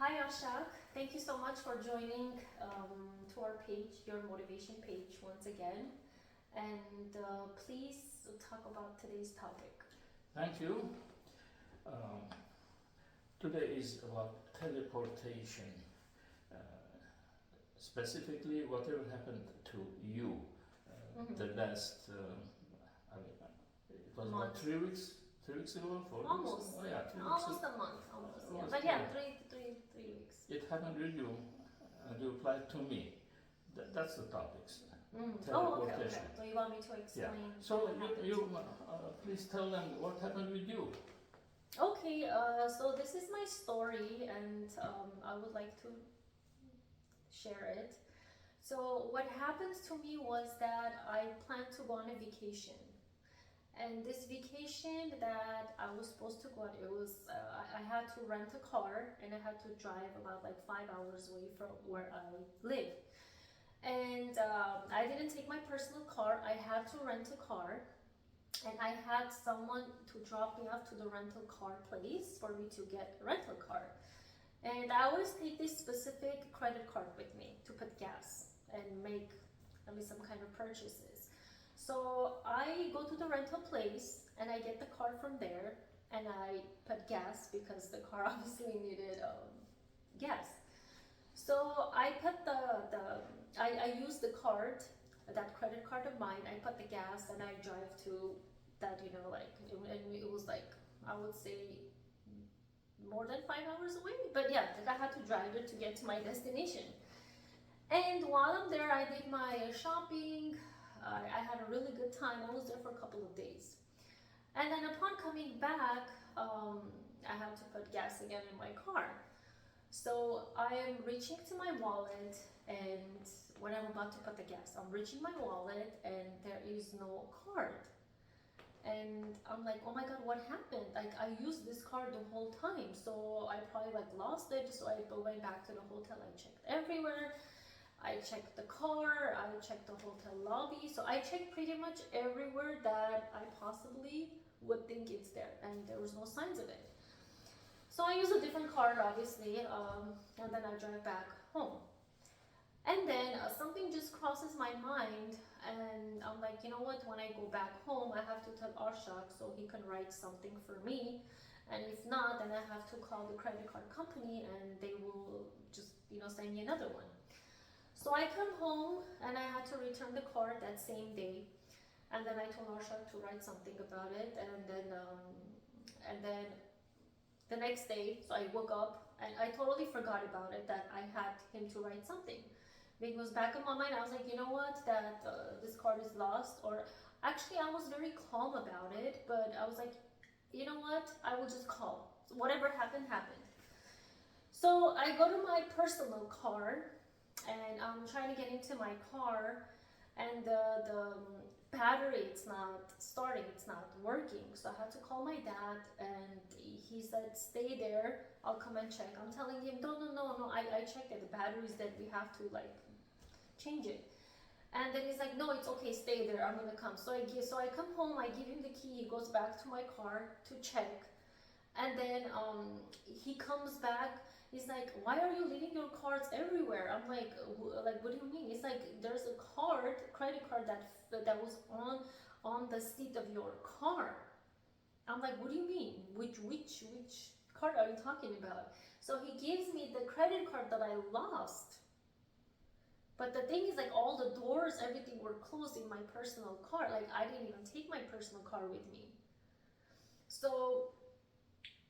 Hi Arshak, thank you so much for joining to our page, your motivation page once again. And please talk about today's topic. Thank you. Um, Today is about teleportation. Uh, Specifically, whatever happened to you the last, I mean, it was about Month. 3 weeks, 3 weeks ago, 4 weeks? Almost, Oh, yeah, 3 weeks almost ago. a month, almost. Yeah. Almost, But yeah, yeah. three weeks. It happened with you, and you applied to me. That's the topics. Oh, okay, okay. Teleportation. So you want me to Yeah. explain? So what happened? you please tell them what happened with you. Okay, so this is my story, and I would like to share it. So what happens to me was that I planned to go on a vacation. And this vacation that I was supposed to go on, it was I had to rent a car and I had to drive about like 5 hours away from where I live. And I didn't take my personal car. I had to rent a car, and I had someone to drop me off to the rental car place for me to get a rental car. And I always take this specific credit card with me to put gas and make some kind of purchases. So I go to the rental place and I get the car from there and I put gas because the car obviously needed gas. So I put I use the card, that credit card of mine. I put the gas and I drive to that, and it was like, I would say more than 5 hours away. But yeah, I had to drive it to get to my destination. And while I'm there, I did my shopping. I had a really good time. I was there for a couple of days. And then upon coming back, I had to put gas again in my car. So I am reaching to my wallet, and when I'm about to put the gas, I'm reaching my wallet and there is no card. And I'm like, oh my god, what happened? Like, I used this card the whole time, so I probably like lost it. So I went back to the hotel. I checked everywhere. I checked the car, I checked the hotel lobby, so I checked pretty much everywhere that I possibly would think it's there, and there was no signs of it. So I use a different card, obviously, and then I drive back home. And then something just crosses my mind, and I'm like, you know what? When I go back home, I have to tell Arshak so he can write something for me. And if not, then I have to call the credit card company, and they will just send me another one. So I come home and I had to return the card that same day, and then I told Arshak to write something about it, and then the next day, so I woke up and I totally forgot about it, that I had him to write something. Because back in my mind, I was like, you know what, that this card is lost, or actually I was very calm about it, but I was like, you know what, I will just call. So whatever happened, happened. So I go to my personal car and I'm trying to get into my car, and the battery, it's not starting, it's not working. So I had to call my dad, and he said, stay there, I'll come and check. I'm telling him, no, I checked it, the battery's dead, we have to like change it. And then he's like, no, it's okay, stay there, I'm gonna come. So I come home, I give him the key, he goes back to my car to check. And then he comes back. He's like, why are you leaving your cards everywhere? I'm like, what do you mean? It's like, there's a credit card that was on the seat of your car. I'm like, what do you mean? Which card are you talking about? So he gives me the credit card that I lost. But the thing is, like, all the doors, everything were closed in my personal car. Like, I didn't even take my personal car with me. So,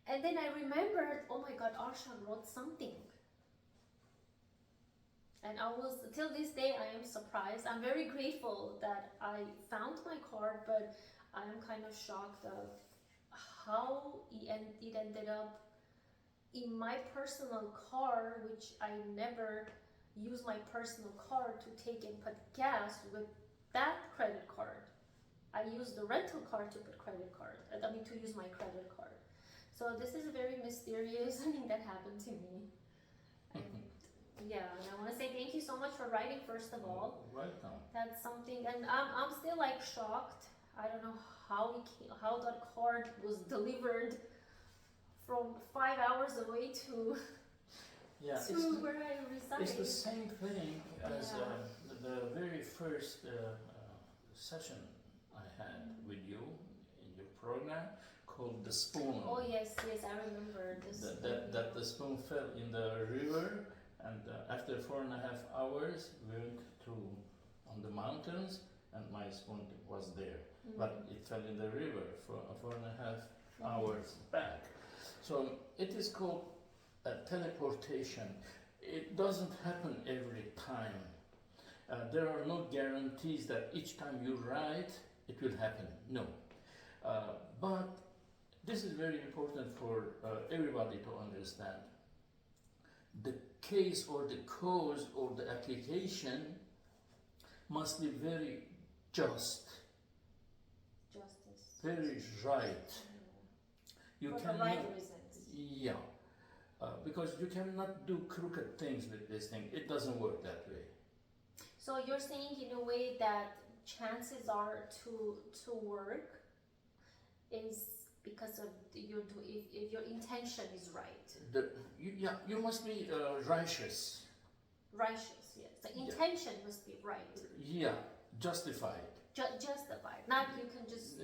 and then I remembered, oh my god, Arshak wrote something. And I was, till this day, I am surprised. I'm very grateful that I found my card, but I'm kind of shocked of how it ended up in my personal car, which I never use my personal card to take and put gas with that credit card. I use the rental card to put to use my credit card. So this is a very mysterious thing that happened to me. And yeah, and I want to say thank you so much for writing, first of all. Welcome. That's something, and I'm still like shocked. I don't know how that card was delivered from 5 hours away to Yeah, to where I reside. it's the same thing as Yeah. the very first session I had with you in your program called the spoon. Oh yes, yes, I remember this. That the spoon fell in the river, and after 4.5 hours, we went to on the mountains, and my spoon was there, but it fell in the river for 4.5 hours back. So it is called teleportation. It doesn't happen every time. There are no guarantees that each time you write it will happen. No. But this is very important for everybody to understand. The case or the cause or the application must be very just, Justice. very right. You For the cannot, right reasons. yeah, because you cannot do crooked things with this thing. It doesn't work that way. So you're saying in a way that chances are to work is because of if your intention is right. You must be righteous. Righteous, yes. The intention must be right. Yeah, justified. Justified. Not you can just.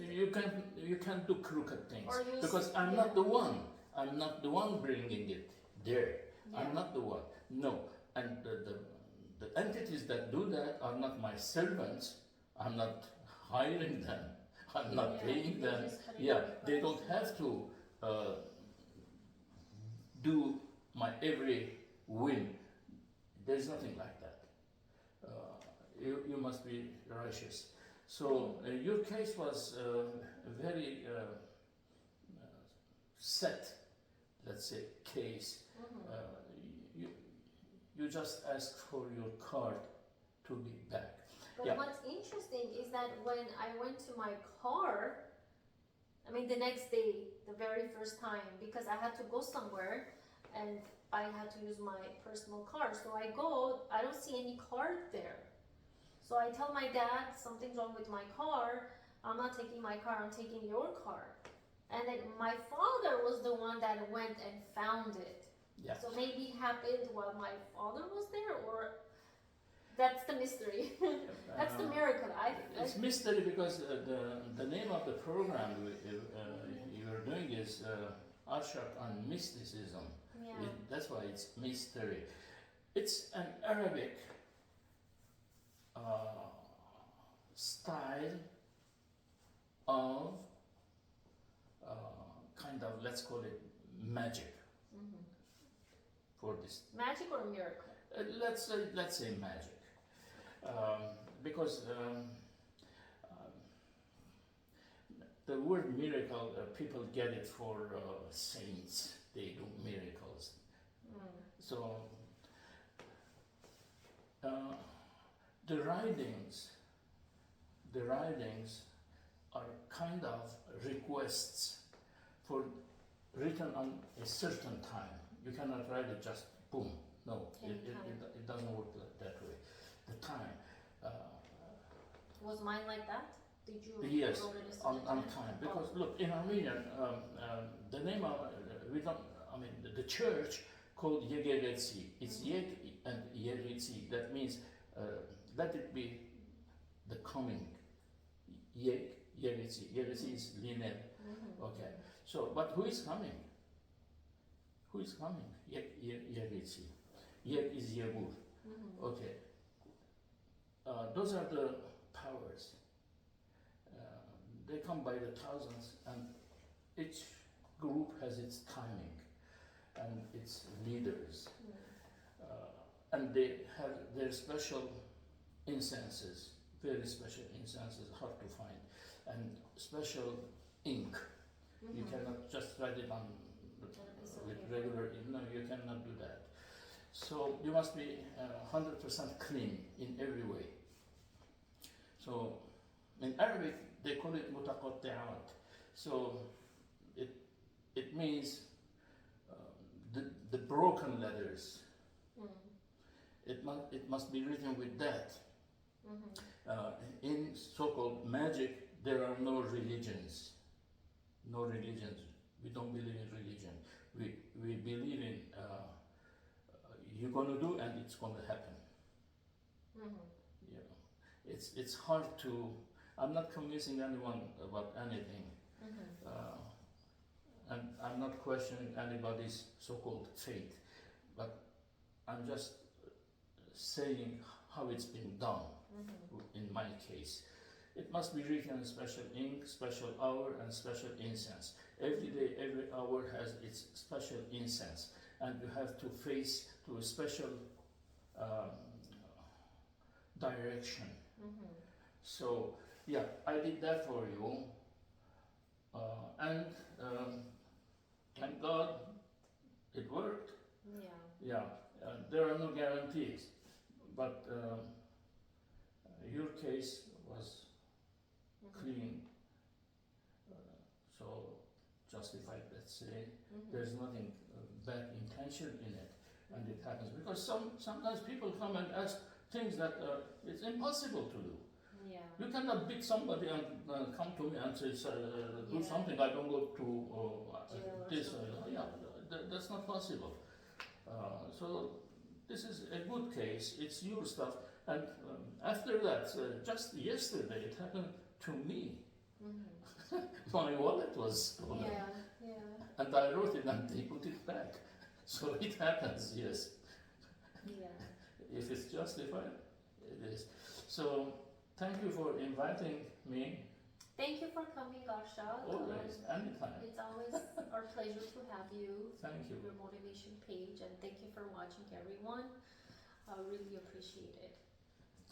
You can do crooked things Or you because I'm not the one. I'm not the one bringing it there. Yeah. I'm not the one. No, and the entities that do that are not my servants. I'm not hiring them. I'm not paying them. Yeah, they don't have to do my every whim. There's nothing like that. You must be righteous. So your case was very set, let's say, case. You just asked for your card to be back. But what's interesting is that when I went to my car, I mean the next day, the very first time, because I had to go somewhere and I had to use my personal car. So I go, I don't see any card there. So I tell my dad, something's wrong with my car. I'm not taking my car, I'm taking your car. And then my father was the one that went and found it. Yeah. So maybe it happened while my father was there, or that's the mystery. That's the miracle. It's mystery because the name of the program you're doing is Arshak on mysticism. Yeah. That's why it's mystery. It's an Arabic style of kind of, let's call it magic. For this magic or a miracle? Let's say magic, because the word miracle, people get it for saints. They do miracles. So the writings are kind of requests for written on a certain time. You cannot write it just boom. No, it doesn't work that way. The time. Was mine like that? Did you? Yes, on time. Because look, in Armenian, the name of we don't. I mean, the church called Yegeretsi. It's Yeg and Yeretsi. That means let it be the coming. Yeg, Yeretsi. Yeretsi is Linel. Okay. So, but who is coming? Who is coming? Yeretsi. Yeg is Yegur. Okay. Those are the powers. They come by the thousands, and each group has its timing and its leaders. And they have their special incenses, very special incenses, hard to find, and special ink. You cannot just write it on with regular ink. No, you cannot do that. So you must be 100% clean in every way. So in Arabic they call it mutaqatti'at. So it means the broken letters. It must be written with that. In so-called magic, there are no religions. No religions. We don't believe in religion. We believe in you're gonna do and it's gonna happen. Mm-hmm. You know, it's hard to. I'm not convincing anyone about anything, Mm-hmm. and I'm not questioning anybody's so-called faith, but I'm just saying how it's been done. Mm-hmm. In my case, it must be written in special ink, special hour, and special incense. Every day, every hour has its special incense, and you have to face to a special um, direction. Mm-hmm. So, yeah, I did that for you, and thank God it worked. Yeah. Yeah, there are no guarantees, but your case was Mm-hmm. clean, so justified, let's say. Mm-hmm. There's nothing bad intention in it, and it happens because sometimes people come and ask things that it's impossible to do. Yeah. You cannot beat somebody and come to me and say, do Yeah. something. I don't go to Jail or this. something. Yeah, that's not possible. So this is a good case. It's your stuff. And after that, just yesterday, it happened to me. Mm-hmm. My wallet was stolen, Yeah. Yeah. and I wrote it, and they put it back. So it happens, yes. Yeah. If it's justified, it is. So thank you for inviting me. Thank you for coming, Arshak. Always, anytime. It's always our pleasure to have you. Thank you. Your motivation page, and thank you for watching, everyone. I really appreciate it.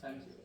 Thank you.